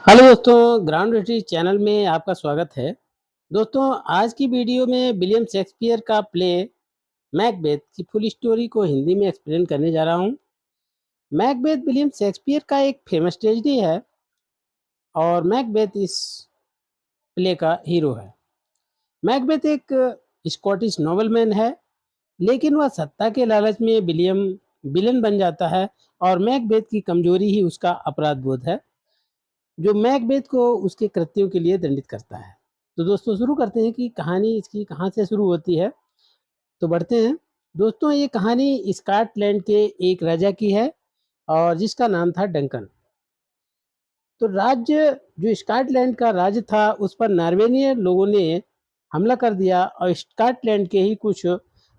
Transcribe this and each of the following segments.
Hello दोस्तों, ground retreat channel में आपका स्वागत है। दोस्तों, आज की वीडियो में विलियम शेक्सपियर का प्ले मैकबेथ की फुल स्टोरी को हिंदी में एक्सप्लेन करने जा रहा हूँ। मैकबेथ विलियम शेक्सपियर का एक फेमस ट्रेजेडी है और मैकबेथ इस प्ले का हीरो है। मैकबेथ एक स्कॉटिश नोबलमैन है, लेकिन वह सत्ता के लालच में विलियम विलन बन जाता है और मैकबेथ की कमजोरी ही उसका अपराध बोध है, जो मैकबेथ को उसके कृत्यों के लिए दंडित करता है। तो दोस्तों, शुरू करते हैं कि कहानी इसकी कहाँ से शुरू होती है। तो बढ़ते हैं। दोस्तों, ये कहानी स्कॉटलैंड के एक राजा की है और जिसका नाम था डंकन। तो राज्य जो स्कॉटलैंड का राज्य था, उस पर नॉर्वेनियन लोगों ने हमला कर दिया और स्कॉटलैंड के ही कुछ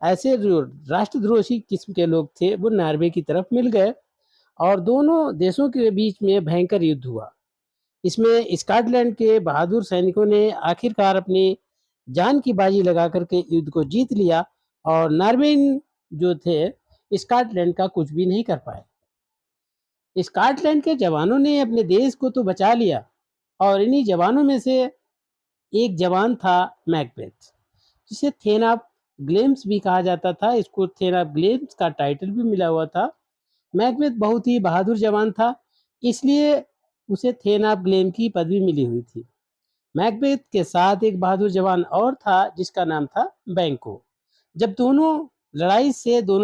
ऐसे जो राष्ट्रद्रोही किस्म के लोग थे, वो नॉर्वे की तरफ मिल गए और दोनों देशों के बीच में भयंकर युद्ध हुआ। इसमें स्कॉटलैंड के बहादुर सैनिकों ने आखिरकार अपनी जान की बाजी लगा करके युद्ध को जीत लिया और नॉर्वेन जो थे, स्कॉटलैंड का कुछ भी नहीं कर पाए। स्कॉटलैंड के जवानों ने अपने देश को तो बचा लिया और इन्हीं जवानों में से एक जवान था मैकबेथ, जिसे थेन ऑफ ग्लेम्स भी कहा जाता था। इसको थेन ऑफ ग्लेम्स का टाइटल भी मिला हुआ था। मैकबेथ बहुत ही बहादुर जवान था, इसलिए उसे थेन ऑफ ग्लेम की पदवी मिली हुई थी। मैकबेथ के साथ एक बहादुर जवान और था, जिसका नाम था बैंको। जब दोनों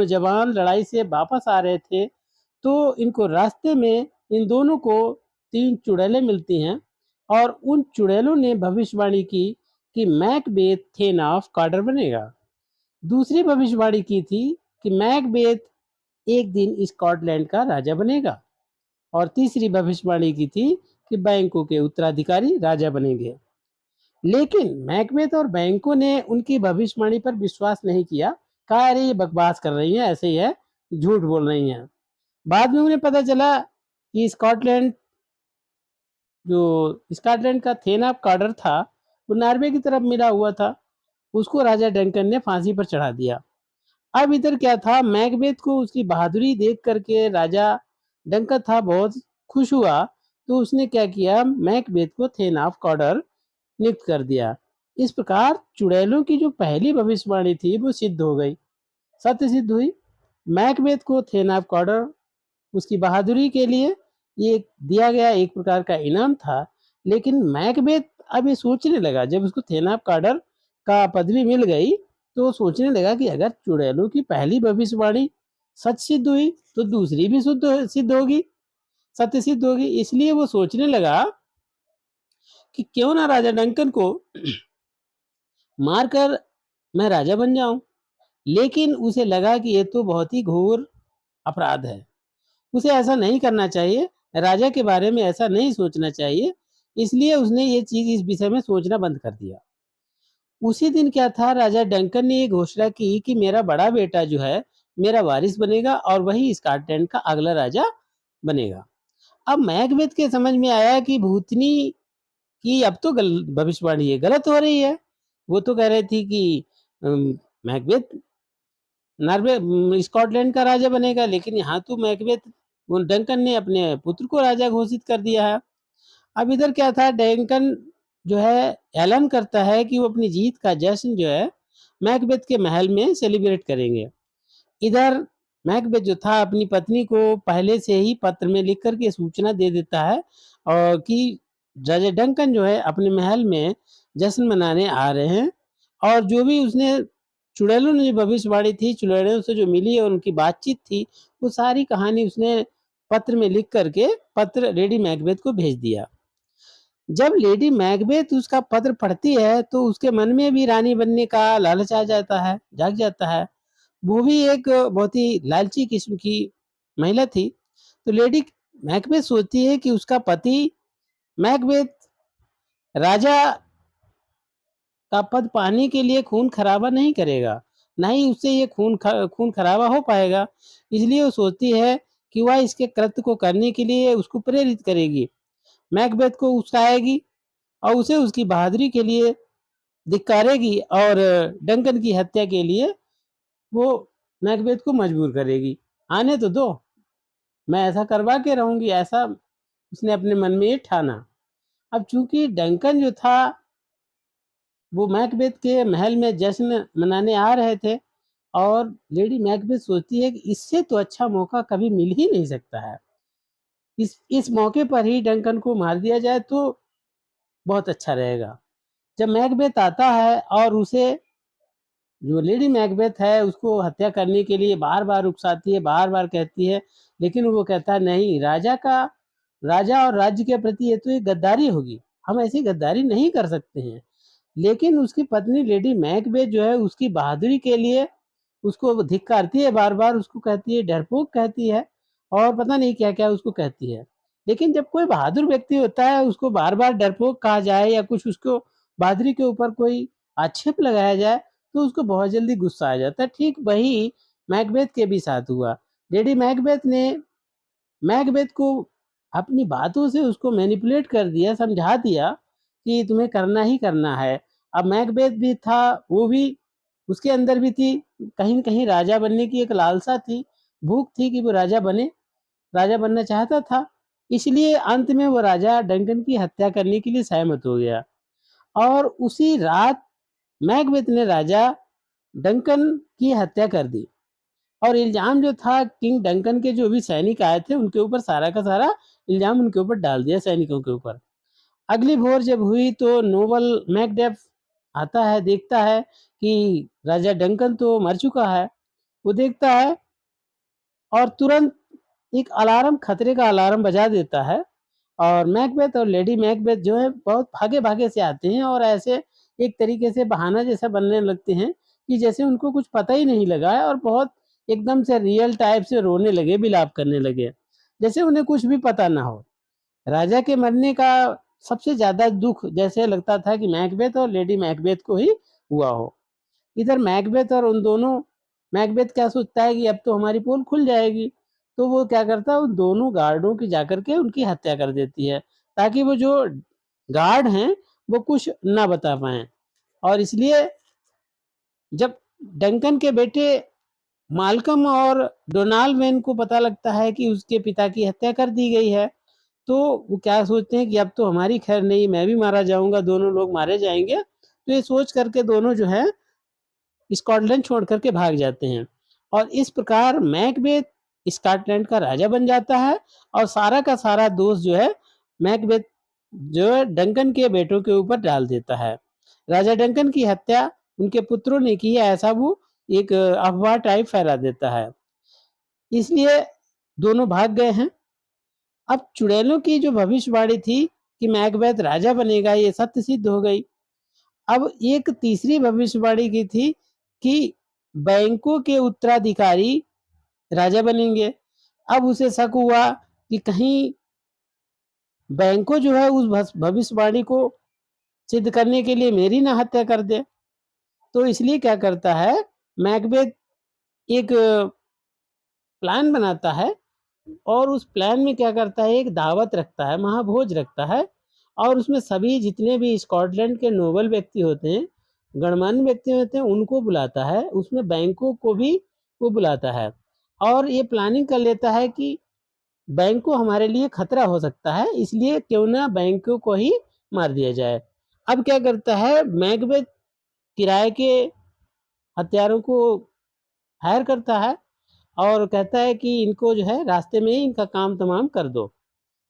जवान लड़ाई से वापस आ रहे थे, तो इनको रास्ते में इन दोनों को 3 चुड़ैलें मिलती हैं और उन चुड़ैलों ने भविष्यवाणी की कि मैकबेथ थेन ऑफ कार्टर बनेगा। दूसरी भविष्यवाणी की थी कि मैकबेथ एक दिन स्कॉटलैंड का राजा बनेगा और तीसरी भविष्यवाणी की थी कि बैंको के उत्तराधिकारी राजा बनेंगे। लेकिन मैकबेथ और बैंको ने उनकी भविष्यवाणी पर विश्वास नहीं किया। कहा, अरे ये बकवास कर रही हैं, ऐसे ही है, झूठ बोल रही हैं। बाद में उन्हें पता चला कि स्कॉटलैंड का थेन ऑफ कार्टर था, वो नॉर्वे की तरफ मिला हुआ था। उसको राजा डंकन ने फांसी पर चढ़ा दिया। अब इधर क्या था, मैकबेथ को उसकी बहादुरी देख करके राजा डंकन था बहुत खुश हुआ। तो उसने क्या किया, मैकबेथ को थेन ऑफ कार्टर नियुक्त कर दिया। इस प्रकार चुड़ैलों की जो पहली भविष्यवाणी थी, वो सिद्ध हो गई, सत्य सिद्ध हुई। मैकबेथ को थेन ऑफ कार्टर उसकी बहादुरी के लिए ये दिया गया एक प्रकार का इनाम था। लेकिन मैकबेथ अब ये सोचने लगा, जब उसको थेन ऑफ कार्टर का पदवी मिल गई, तो वो सोचने लगा कि अगर चुड़ैलों की पहली भविष्यवाणी सच सिद्ध हुई, तो दूसरी भी सिद्ध होगी, सत्य सिद्ध होगी। इसलिए वो सोचने लगा कि क्यों ना राजा डंकन को मारकर मैं राजा बन जाऊं। लेकिन उसे लगा कि ये तो बहुत ही घोर अपराध है, उसे ऐसा नहीं करना चाहिए, राजा के बारे में ऐसा नहीं सोचना चाहिए। इसलिए उसने ये चीज इस विषय में सोचना बंद कर दिया। उसी दिन क्या था, राजा डंकन ने ये घोषणा की कि मेरा बड़ा बेटा जो है, मेरा वारिस बनेगा और वही स्कॉटलैंड का अगला राजा बनेगा। अब मैकबेथ के समझ में आया कि भूतनी की अब तो भविष्यवाणी ये गलत हो रही है। वो तो कह रही थी कि मैकबेथ स्कॉटलैंड का राजा बनेगा, लेकिन यहाँ तो मैकबेथ डंकन ने अपने पुत्र को राजा घोषित कर दिया है। अब इधर क्या था, डंकन जो है ऐलान करता है कि वो अपनी जीत का जश्न जो है मैकबेथ के महल में सेलिब्रेट करेंगे। इधर मैकबेथ जो था, अपनी पत्नी को पहले से ही पत्र में लिख करके सूचना दे देता है और कि राजा डंकन जो है अपने महल में जश्न मनाने आ रहे हैं। और जो भी उसने चुड़ैलों ने जो भविष्यवाणी थी, चुड़ैलों से जो मिली और उनकी बातचीत थी, वो सारी कहानी उसने पत्र में लिख करके पत्र लेडी मैकबेथ को भेज दिया। जब लेडी मैकबेथ उसका पत्र पढ़ती है, तो उसके मन में भी रानी बनने का लालच आ जाता है, जाग जाता है। वो भी एक बहुत ही लालची किस्म की महिला थी। तो लेडी मैकबेथ सोचती है कि उसका पति मैकबेथ राजा का पद पाने के लिए खून खराबा नहीं करेगा, ना ही उससे ये खून खराबा हो पाएगा। इसलिए वो सोचती है कि वह इसके कृत्य को करने के लिए उसको प्रेरित करेगी, मैकबेथ को उकसाएगी और उसे उसकी बहादुरी के लिए धिक्कारेगी और डंकन की हत्या के लिए वो मैकबेथ को मजबूर करेगी। आने तो दो, मैं ऐसा करवा के रहूंगी, ऐसा उसने अपने मन में ये ठाना। अब चूंकि डंकन जो था वो मैकबेथ के महल में जश्न मनाने आ रहे थे और लेडी मैकबेथ सोचती है कि इससे तो अच्छा मौका कभी मिल ही नहीं सकता है। इस मौके पर ही डंकन को मार दिया जाए तो बहुत अच्छा रहेगा। जब मैकबेथ आता है और उसे जो लेडी मैकबेथ है उसको हत्या करने के लिए बार-बार उकसाती है, बार-बार कहती है, लेकिन वो कहता है नहीं, राजा और राज्य के प्रति ये तो एक गद्दारी होगी। हम ऐसी गद्दारी नहीं कर सकते हैं। लेकिन उसकी पत्नी लेडी मैकबेथ जो है उसकी बहादुरी के लिए उसको धिक्कारती है, बार-बार उसको कहती है, डरपोक कहती है और पता नहीं क्या-क्या उसको कहती है। लेकिन जब कोई बहादुर व्यक्ति होता है उसको बार-बार डरपोक कहा जाए या कुछ उसको बहादुरी के ऊपर कोई आक्षेप लगाया जाए तो उसको बहुत जल्दी गुस्सा आ जाता है। ठीक वही मैकबेथ के भी साथ हुआ। लेडी मैकबेथ ने मैकबेथ को अपनी बातों से उसको मैनिपुलेट कर दिया, समझा दिया कि तुम्हें करना ही करना है। अब मैकबेथ भी था, वो भी उसके अंदर भी थी, कहीं न कहीं राजा बनने की एक लालसा थी, भूख थी कि वो राजा बनना चाहता था। इसलिए अंत में वो राजा डंकन की हत्या करने के लिए सहमत हो गया और उसी रात मैकबेथ ने राजा डंकन की हत्या कर दी और इल्ज़ाम जो था किंग डंकन के जो भी सैनिक आए थे उनके ऊपर सारा का सारा इल्ज़ाम उनके ऊपर डाल दिया सैनिकों के ऊपर। अगली भोर जब हुई तो नोबल मैकडेफ आता है, देखता है कि राजा डंकन तो मर चुका है। वो देखता है और तुरंत एक अलार्म, खतरे का अलार्म बजा देता है और मैकबेथ और लेडी मैकबेथ जो है बहुत भागे-भागे से आते हैं और ऐसे एक तरीके से बहाना जैसा बनने लगते हैं कि जैसे उनको कुछ पता ही नहीं लगा है और बहुत एकदम से रियल टाइप से रोने लगे, विलाप करने लगे। जैसे उन्हें कुछ भी पता ना हो। राजा के मरने का सबसे ज़्यादा दुःख जैसे लगता था कि मैकबेथ और लेडी मैकबेथ को ही हुआ हो। इधर मैकबेथ और उन दोनों मैकबेथ क्या सोचता है कि अब तो हमारी पोल खुल जाएगी, तो वो क्या करता है उन दोनों गार्डों की जाकर के उनकी हत्या कर देती है, ताकि वो जो गार्ड हैं, वो कुछ ना बता पाएँ और इसलिए जब डंकन के बेटे माल्कम और डोनाल्ड वेन को पता लगता है कि उसके पिता की हत्या कर दी गई है, तो वो क्या सोचते हैं कि अब तो हमारी खैर नहीं, मैं भी मारा जाऊँगा, दोनों लोग मारे जाएँगे। तो ये सोच कर के दोनों जो है स्कॉटलैंड छोड़ कर के भाग जाते हैं और इस प्रकार मैकबेथ स्कॉटलैंड का राजा बन जाता है और सारा का सारा दोष जो है मैकबेथ जो है डंकन के बेटों के ऊपर डाल देता है। राजा डंकन की हत्या उनके पुत्रों ने की है ऐसा वो एक अफवाह टाइप फैला देता है। इसलिए दोनों भाग गए हैं। अब चुड़ैलों की जो भविष्यवाणी थी कि मैकबेथ राजा बनेगा ये सत्य सिद्ध हो गई। अब एक तीसरी भविष्यवाणी की थी कि बैंकों के उत्तराधिकारी राजा बनेंगे। अब उसे शक हुआ कि कहीं बैंकों जो है उस भविष्यवाणी को सिद्ध करने के लिए मेरी ना हत्या कर दे। तो इसलिए क्या करता है मैकबेथ एक प्लान बनाता है और उस प्लान में क्या करता है एक दावत रखता है, महाभोज रखता है और उसमें सभी जितने भी स्कॉटलैंड के नोबल व्यक्ति होते हैं, गणमान्य व्यक्ति होते हैं, उनको बुलाता है। उसमें बैंकों को भी वो बुलाता है और ये प्लानिंग कर लेता है कि बैंकों हमारे लिए खतरा हो सकता है, इसलिए क्यों ना बैंकों को ही मार दिया जाए। अब क्या करता है मैकबेथ किराए के हथियारों को हायर करता है और कहता है कि इनको जो है रास्ते में ही इनका काम तमाम कर दो।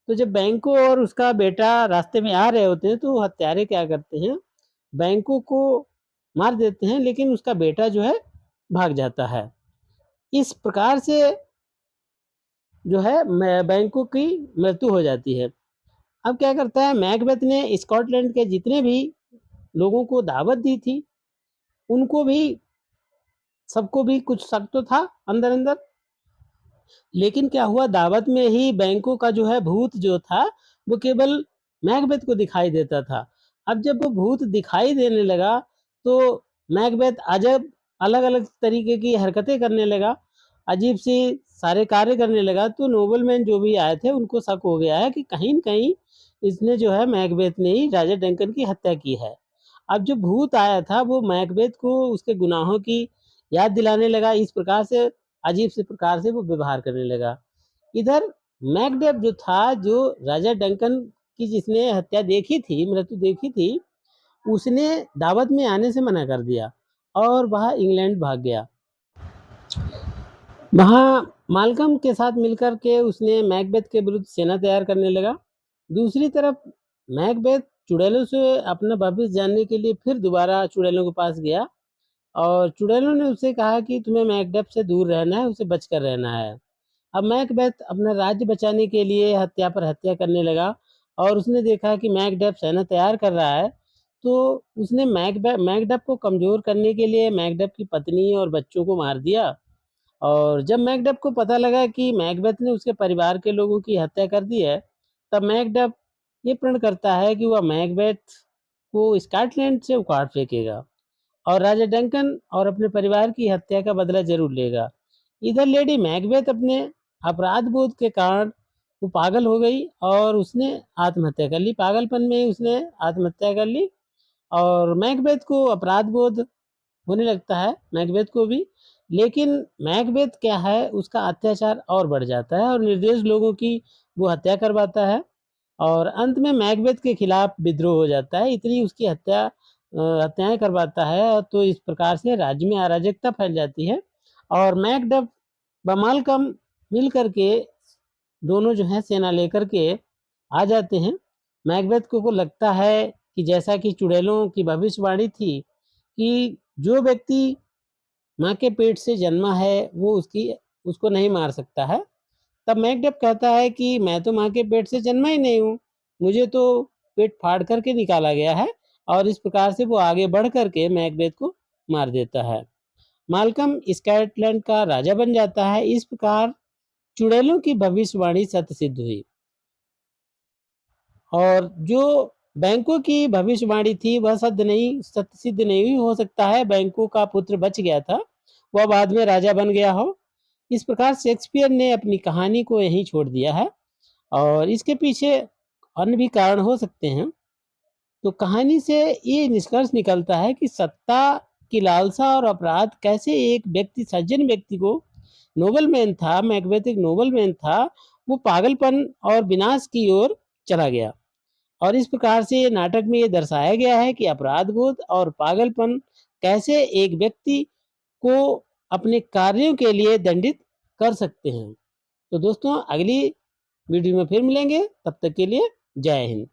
तो जब बैंको और उसका बेटा रास्ते में आ रहे होते हैं तो हत्यारे क्या करते हैं, बैंको को मार देते हैं लेकिन उसका बेटा जो है भाग जाता है। इस प्रकार से जो है बैंको की मृत्यु हो जाती है। अब क्या करता है मैकबेथ ने स्कॉटलैंड के जितने भी लोगों को दावत दी थी, उनको भी सबको भी कुछ शक तो था अंदर-अंदर। लेकिन क्या हुआ दावत में ही बैंकों का जो है भूत जो था वो केवल मैकबेथ को दिखाई देता था। अब जब वो भूत दिखाई देने लगा तो मैकबेथ अजब अलग-अलग तरीके की हरकतें करने लगा, अजीब-सी सारे कार्य करने लगा तो नोबलमैन जो भी आए थे उनको शक हो गया है कि कहीं न कहीं इसने जो है मैकबेथ ने ही राजा डंकन की हत्या की है। अब जो भूत आया था वो मैकबेथ को उसके गुनाहों की याद दिलाने लगा, इस प्रकार से अजीब से प्रकार से वो व्यवहार करने लगा। इधर मैकडेफ जो था, जो राजा डंकन कि जिसने हत्या देखी थी, मृत्यु देखी थी, उसने दावत में आने से मना कर दिया और वह इंग्लैंड भाग गया। वहाँ माल्कम के साथ मिलकर के उसने मैकबेथ के विरुद्ध सेना तैयार करने लगा। दूसरी तरफ मैकबेथ चुड़ैलों से अपना भविष्य जानने के लिए फिर दोबारा चुड़ैलों के पास गया और चुड़ैलों ने उससे कहा कि तुम्हें मैकबेथ से दूर रहना है, उसे बचकर रहना है। अब मैकबेथ अपना राज्य बचाने के लिए हत्या पर हत्या करने लगा और उसने देखा कि मैकबेथ सेना तैयार कर रहा है, तो उसने मैकबेथ को कमज़ोर करने के लिए मैकबेथ की पत्नी और बच्चों को मार दिया। और जब मैकडफ को पता लगा कि मैकबेथ ने उसके परिवार के लोगों की हत्या कर दी है, तब मैकडफ ये प्रण करता है कि वह मैकबेथ को स्कॉटलैंड से उखाड़ फेंकेगा और राजा डंकन और अपने परिवार की हत्या का बदला जरूर लेगा। इधर लेडी मैकबेथ अपने अपराध बोध के कारण वो पागल हो गई और उसने आत्महत्या कर ली। पागलपन में उसने आत्महत्या कर ली और मैकबेथ को अपराध बोध होने लगता है, मैकबेथ को भी। लेकिन मैकबेथ क्या है, उसका अत्याचार और बढ़ जाता है और निर्दोष लोगों की वो हत्या करवाता है और अंत में मैकबेथ के खिलाफ विद्रोह हो जाता है। इतनी उसकी हत्याएं करवाता है और तो इस प्रकार से राज्य में अराजकता फैल जाती है और मैकडफ व माल्कम मिल करके दोनों जो है सेना लेकर के आ जाते हैं। मैकबेथ को लगता है कि जैसा कि चुड़ैलों की भविष्यवाणी थी कि जो व्यक्ति माँ के पेट से जन्मा है वो उसको नहीं मार सकता है। तब मैकडफ कहता है कि मैं तो माँ के पेट से जन्मा ही नहीं हूँ, मुझे तो पेट फाड़ करके निकाला गया है और इस प्रकार से वो आगे बढ़ करके मैकबेथ को मार देता है। माल्कम स्कॉटलैंड का राजा बन जाता है। इस प्रकार चुड़ैलों की भविष्यवाणी सत्य सिद्ध हुई और जो बैंकों की भविष्यवाणी थी वह सत्य सिद्ध नहीं हुई। हो सकता है बैंकों का पुत्र बच गया था, वह बाद में राजा बन गया हो। इस प्रकार शेक्सपियर ने अपनी कहानी को यहीं छोड़ दिया है और इसके पीछे अन्य भी कारण हो सकते हैं। तो कहानी से ये निष्कर्ष निकलता है कि सत्ता की लालसा और अपराध कैसे एक व्यक्ति, सज्जन व्यक्ति को, नोबल मैन था, मैकबेथ एक नोबल मैन था, वो पागलपन और विनाश की ओर चला गया। और इस प्रकार से ये नाटक में ये दर्शाया गया है कि अपराध बोध और पागलपन कैसे एक व्यक्ति को अपने कार्यों के लिए दंडित कर सकते हैं। तो दोस्तों अगली वीडियो में फिर मिलेंगे, तब तक के लिए जय हिंद।